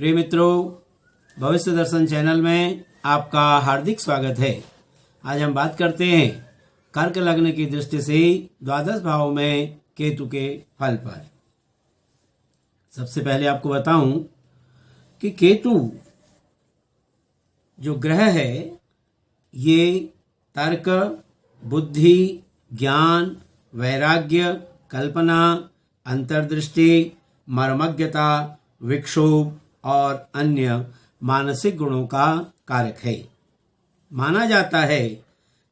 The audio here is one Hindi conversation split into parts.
प्रिय मित्रों, भविष्य दर्शन चैनल में आपका हार्दिक स्वागत है। आज हम बात करते हैं कर्क लग्न की दृष्टि से द्वादश भाव में केतु के फल पर। सबसे पहले आपको बताऊं कि केतु जो ग्रह है ये तर्क, बुद्धि, ज्ञान, वैराग्य, कल्पना, अंतर्दृष्टि, मर्मज्ञता, विक्षोभ और अन्य मानसिक गुणों का कारक है। माना जाता है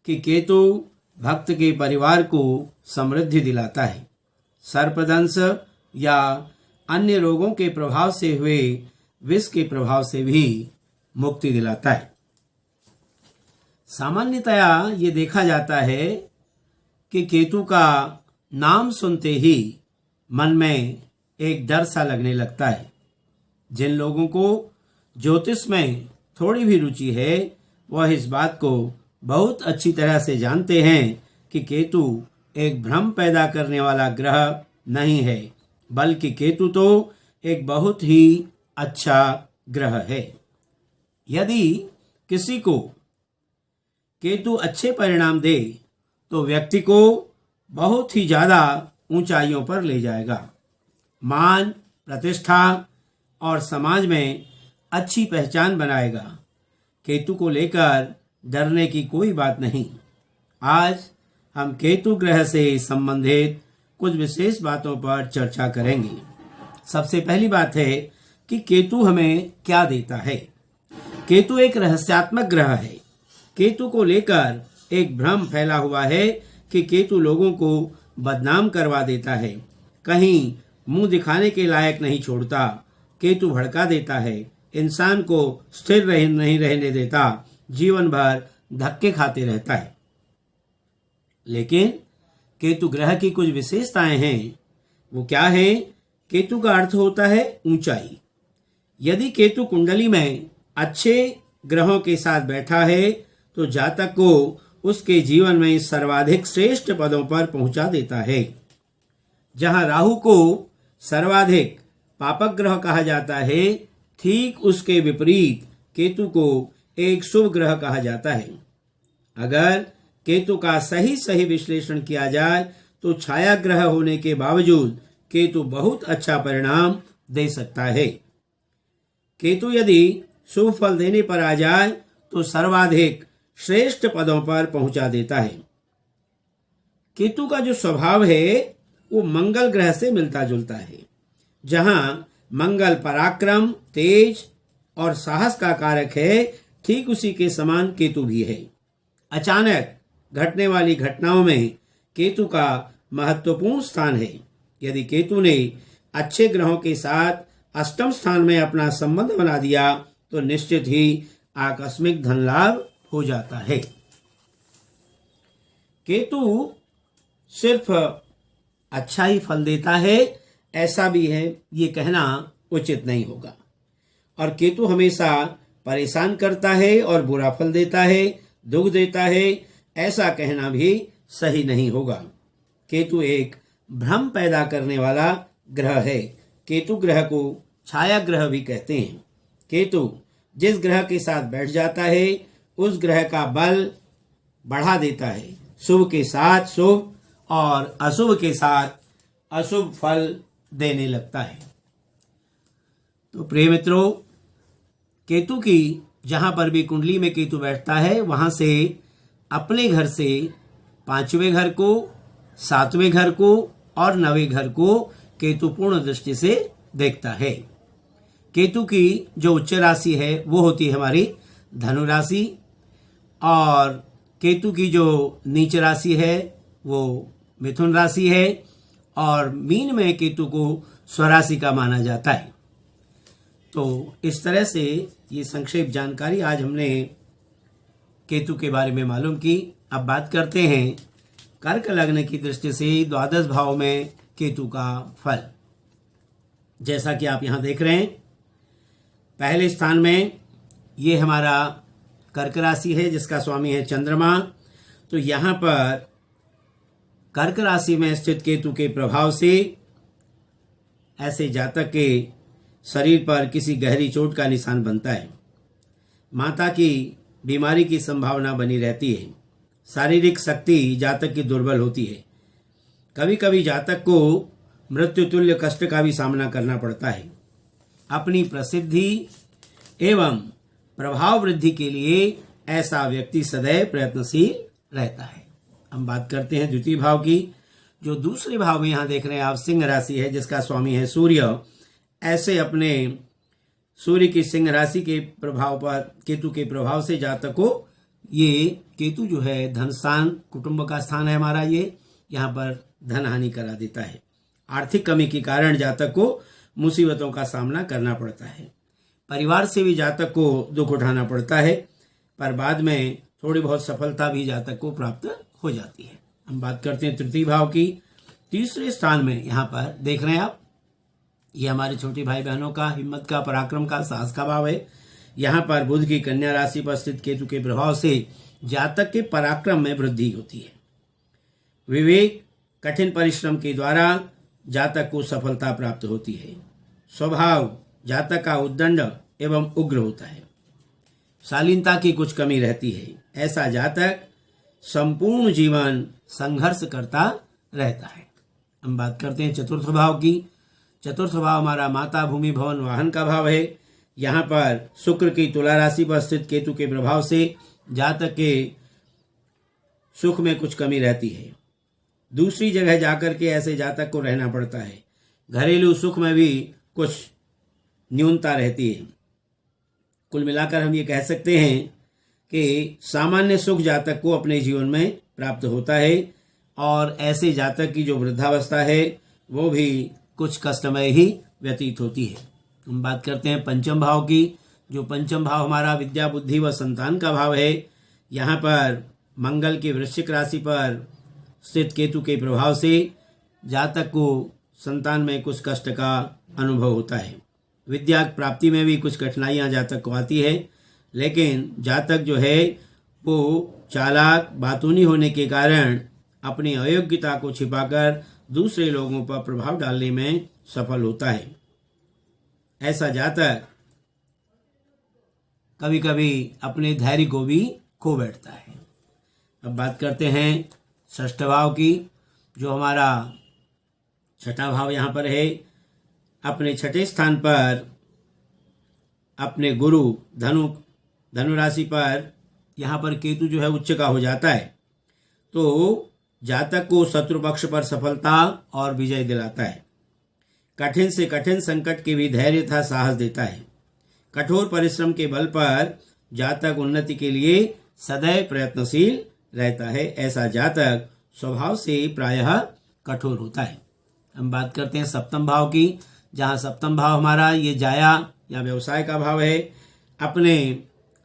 कि केतु भक्त के परिवार को समृद्धि दिलाता है, सर्पदंश या अन्य रोगों के प्रभाव से हुए विष के प्रभाव से भी मुक्ति दिलाता है। सामान्यतया ये देखा जाता है कि केतु का नाम सुनते ही मन में एक डर सा लगने लगता है। जिन लोगों को ज्योतिष में थोड़ी भी रुचि है वह इस बात को बहुत अच्छी तरह से जानते हैं कि केतु एक भ्रम पैदा करने वाला ग्रह नहीं है, बल्कि केतु तो एक बहुत ही अच्छा ग्रह है। यदि किसी को केतु अच्छे परिणाम दे तो व्यक्ति को बहुत ही ज्यादा ऊंचाइयों पर ले जाएगा। मान, प्रतिष्ठा और समाज में अच्छी पहचान बनाएगा। केतु को लेकर डरने की कोई बात नहीं। आज हम केतु ग्रह से संबंधित कुछ विशेष बातों पर चर्चा करेंगे। सबसे पहली बात है कि केतु हमें क्या देता है। केतु एक रहस्यात्मक ग्रह है। केतु को लेकर एक भ्रम फैला हुआ है कि केतु लोगों को बदनाम करवा देता है, कहीं मुंह दिखाने के लायक नहीं छोड़ता। केतु भड़का देता है, इंसान को स्थिर नहीं रहने देता, जीवन भर धक्के खाते रहता है। लेकिन केतु ग्रह की कुछ विशेषताएं हैं। वो क्या है? केतु का अर्थ होता है ऊंचाई। यदि केतु कुंडली में अच्छे ग्रहों के साथ बैठा है तो जातक को उसके जीवन में सर्वाधिक श्रेष्ठ पदों पर पहुंचा देता है। जहां राहु को सर्वाधिक पापक ग्रह कहा जाता है, ठीक उसके विपरीत केतु को एक शुभ ग्रह कहा जाता है। अगर केतु का सही विश्लेषण किया जाए तो छाया ग्रह होने के बावजूद केतु बहुत अच्छा परिणाम दे सकता है। केतु यदि शुभ फल देने पर आ जाए तो सर्वाधिक श्रेष्ठ पदों पर पहुंचा देता है। केतु का जो स्वभाव है वो मंगल ग्रह से मिलता जुलता है। जहां मंगल पराक्रम, तेज और साहस का कारक है, ठीक उसी के समान केतु भी है। अचानक घटने वाली घटनाओं में केतु का महत्वपूर्ण स्थान है। यदि केतु ने अच्छे ग्रहों के साथ अष्टम स्थान में अपना संबंध बना दिया तो निश्चित ही आकस्मिक धन लाभ हो जाता है। केतु सिर्फ अच्छा ही फल देता है ऐसा भी है, ये कहना उचित नहीं होगा। और केतु हमेशा परेशान करता है और बुरा फल देता है, दुख देता है, ऐसा कहना भी सही नहीं होगा। केतु एक भ्रम पैदा करने वाला ग्रह है। केतु ग्रह को छाया ग्रह भी कहते हैं। केतु जिस ग्रह के साथ बैठ जाता है उस ग्रह का बल बढ़ा देता है। शुभ के साथ शुभ और अशुभ के साथ अशुभ फल देने लगता है। तो प्रिय मित्रों, केतु की जहां पर भी कुंडली में केतु बैठता है वहां से अपने घर से 5वें घर को, 7वें घर को और 9वें घर को केतु पूर्ण दृष्टि से देखता है। केतु की जो उच्च राशि है वो होती है हमारी धनु राशि, और केतु की जो नीच राशि है वो मिथुन राशि है, और मीन में केतु को स्वराशि का माना जाता है। तो इस तरह से ये संक्षेप जानकारी आज हमने केतु के बारे में मालूम की। अब बात करते हैं कर्क लग्न की दृष्टि से द्वादश भाव में केतु का फल। जैसा कि आप यहाँ देख रहे हैं, पहले स्थान में ये हमारा कर्क राशि है जिसका स्वामी है चंद्रमा। तो यहाँ पर कर्क राशि में स्थित केतु के प्रभाव से ऐसे जातक के शरीर पर किसी गहरी चोट का निशान बनता है। माता की बीमारी की संभावना बनी रहती है। शारीरिक शक्ति जातक की दुर्बल होती है। कभी कभी जातक को मृत्यु तुल्य कष्ट का भी सामना करना पड़ता है। अपनी प्रसिद्धि एवं प्रभाव वृद्धि के लिए ऐसा व्यक्ति सदैव प्रयत्नशील रहता है। हम बात करते हैं द्वितीय भाव की। जो दूसरे भाव में यहाँ देख रहे हैं आप, सिंह राशि है जिसका स्वामी है सूर्य। ऐसे अपने सूर्य की सिंह राशि के प्रभाव पर, केतु के प्रभाव से जातक को, ये केतु जो है धन स्थान, कुटुंब का स्थान है हमारा, ये यहाँ पर धन हानि करा देता है। आर्थिक कमी के कारण जातक को मुसीबतों का सामना करना पड़ता है। परिवार से भी जातक को दुख उठाना पड़ता है, पर बाद में थोड़ी बहुत सफलता भी जातक को प्राप्त हो जाती है। हम बात करते हैं तृतीय भाव की। तीसरे स्थान में यहाँ पर देख रहे हैं आप, ये हमारे छोटे भाई बहनों का हिम्मत का, पराक्रम का, साहस का भाव है। यहाँ पर बुध की कन्या राशि पर स्थित केतु के प्रभाव से जातक के पराक्रम में वृद्धि होती है। विवेक, कठिन परिश्रम के द्वारा जातक को सफलता प्राप्त होती है। स्वभाव जातक का उद्दंड एवं उग्र होता है। शालीनता की कुछ कमी रहती है। ऐसा जातक संपूर्ण जीवन संघर्ष करता रहता है। हम बात करते हैं चतुर्थ भाव की। चतुर्थ भाव हमारा माता, भूमि, भवन, वाहन का भाव है। यहाँ पर शुक्र की तुला राशि पर स्थित केतु के प्रभाव से जातक के सुख में कुछ कमी रहती है। दूसरी जगह जाकर के ऐसे जातक को रहना पड़ता है। घरेलू सुख में भी कुछ न्यूनता रहती है। कुल मिलाकर हम ये कह सकते हैं कि सामान्य सुख जातक को अपने जीवन में प्राप्त होता है, और ऐसे जातक की जो वृद्धावस्था है वो भी कुछ कष्टमय ही व्यतीत होती है। हम बात करते हैं पंचम भाव की। जो पंचम भाव हमारा विद्या, बुद्धि व संतान का भाव है। यहाँ पर मंगल की वृश्चिक राशि पर स्थित केतु के प्रभाव से जातक को संतान में कुछ कष्ट का अनुभव होता है। विद्या प्राप्ति में भी कुछ कठिनाइयाँ जातक को आती है, लेकिन जातक जो है वो चालाक, बातूनी होने के कारण अपनी अयोग्यता को छिपाकर दूसरे लोगों पर प्रभाव डालने में सफल होता है। ऐसा जातक कभी कभी अपने धैर्य को भी खो बैठता है। अब बात करते हैं षष्ठ भाव की। जो हमारा छठा भाव यहाँ पर है। अपने छठे स्थान पर अपने गुरु धनु राशि पर यहाँ पर केतु जो है उच्च का हो जाता है, तो जातक को शत्रु पक्ष पर सफलता और विजय दिलाता है। कठिन से कठिन संकट के भी धैर्य तथा साहस देता है। कठोर परिश्रम के बल पर जातक उन्नति के लिए सदैव प्रयत्नशील रहता है। ऐसा जातक स्वभाव से प्रायः कठोर होता है। हम बात करते हैं सप्तम भाव की, जहाँ सप्तम भाव हमारा ये जाया या व्यवसाय का भाव है। अपने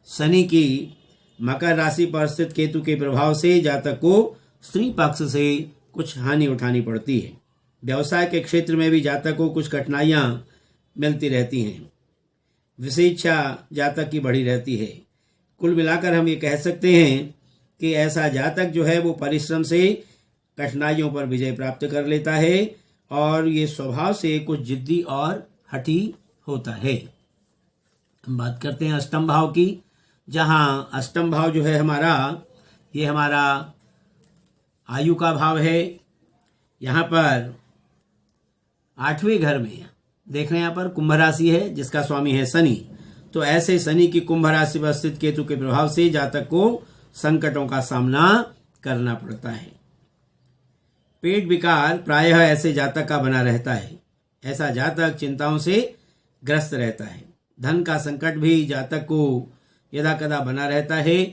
शनि की मकर राशि पर स्थित केतु के प्रभाव से जातक को स्त्री पक्ष से कुछ हानि उठानी पड़ती है। व्यवसाय के क्षेत्र में भी जातक को कुछ कठिनाइयाँ मिलती रहती हैं। विशेषता जातक की बढ़ी रहती है। कुल मिलाकर हम ये कह सकते हैं कि ऐसा जातक जो है वो परिश्रम से कठिनाइयों पर विजय प्राप्त कर लेता है, और ये स्वभाव से कुछ जिद्दी और हठी होता है। हम बात करते हैं अष्टम भाव की, जहाँ अष्टम भाव जो है हमारा, ये हमारा आयु का भाव है। यहाँ पर आठवें घर में देख रहे हैं, यहाँ पर कुंभ राशि है जिसका स्वामी है शनि। तो ऐसे शनि की कुंभ राशि पर स्थित केतु के प्रभाव से जातक को संकटों का सामना करना पड़ता है। पेट विकार प्रायः ऐसे जातक का बना रहता है। ऐसा जातक चिंताओं से ग्रस्त रहता है। धन का संकट भी जातक को यदा कदा बना रहता है।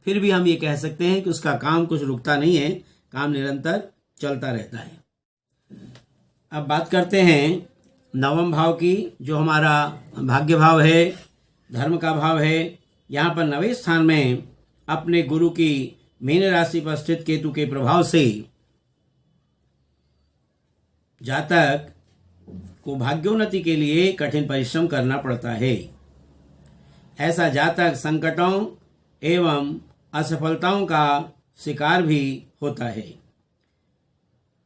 फिर भी हम ये कह सकते हैं कि उसका काम कुछ रुकता नहीं है, काम निरंतर चलता रहता है। अब बात करते हैं नवम भाव की, जो हमारा भाग्य भाव है, धर्म का भाव है। यहाँ पर नवें स्थान में अपने गुरु की मीन राशि पर स्थित केतु के प्रभाव से जातक को भाग्योन्नति के लिए कठिन परिश्रम करना पड़ता है। ऐसा जातक संकटों एवं असफलताओं का शिकार भी होता है।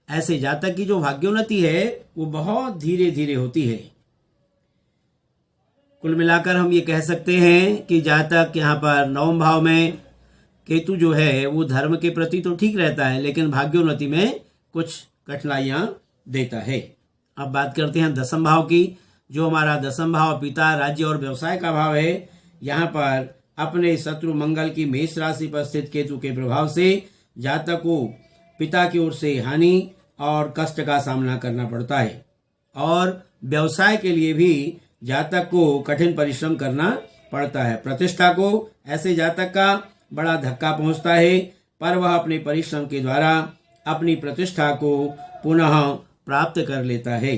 ऐसे जातक की जो भाग्योन्नति है वो बहुत धीरे धीरे होती है। कुल मिलाकर हम ये कह सकते हैं कि जातक यहाँ पर नवम भाव में केतु जो है वो धर्म के प्रति तो ठीक रहता है, लेकिन भाग्योन्नति में कुछ कठिनाइयां देता है। अब बात करते हैं दसम भाव की। जो हमारा दसम भाव पिता, राज्य और व्यवसाय का भाव है, यहाँ पर अपने शत्रु मंगल की मेष राशि पर स्थित केतु के प्रभाव से जातक को पिता की ओर से हानि और कष्ट का सामना करना पड़ता है, और व्यवसाय के लिए भी जातक को कठिन परिश्रम करना पड़ता है। प्रतिष्ठा को ऐसे जातक का बड़ा धक्का पहुंचता है, पर वह अपने परिश्रम के द्वारा अपनी प्रतिष्ठा को पुनः प्राप्त कर लेता है।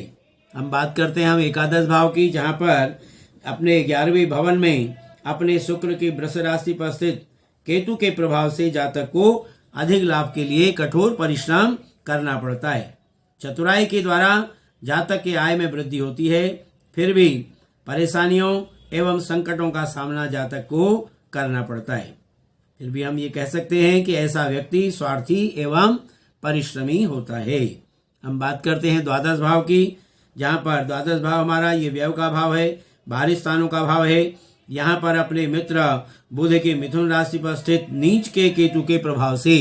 हम बात करते हैं हम एकादश भाव की, जहां पर अपने 11वें भवन में अपने शुक्र की वृष राशि पर स्थित केतु के प्रभाव से जातक को अधिक लाभ के लिए कठोर परिश्रम करना पड़ता है। चतुराई के द्वारा जातक के आय में वृद्धि होती है, फिर भी परेशानियों एवं संकटों का सामना जातक को करना पड़ता है। फिर भी हम ये कह सकते हैं कि ऐसा व्यक्ति स्वार्थी एवं परिश्रमी होता है। हम बात करते हैं द्वादश भाव की, जहाँ पर द्वादश भाव हमारा ये व्यय का भाव है, बाहरी स्थानों का भाव है। यहाँ पर अपने मित्र बुध के मिथुन राशि पर स्थित नीच के केतु के प्रभाव से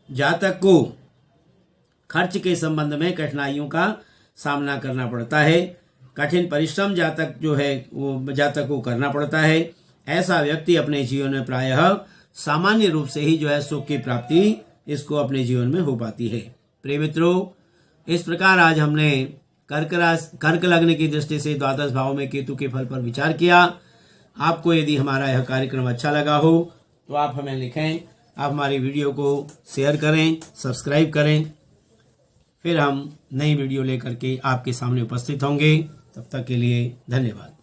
जातक को खर्च के संबंध में कठिनाइयों का सामना करना पड़ता है। कठिन परिश्रम जातक जो है वो जातक को करना पड़ता है। ऐसा व्यक्ति अपने जीवन में प्रायः सामान्य रूप से ही जो है सुख की प्राप्ति इसको अपने जीवन में हो पाती है। प्रिय मित्रों, इस प्रकार आज हमने कर्क लग्न की दृष्टि से द्वादश भाव में केतु के फल पर विचार किया। आपको यदि हमारा यह कार्यक्रम अच्छा लगा हो तो आप हमें लिखें, आप हमारी वीडियो को शेयर करें, सब्सक्राइब करें। फिर हम नई वीडियो लेकर के आपके सामने उपस्थित होंगे। तब तक के लिए धन्यवाद।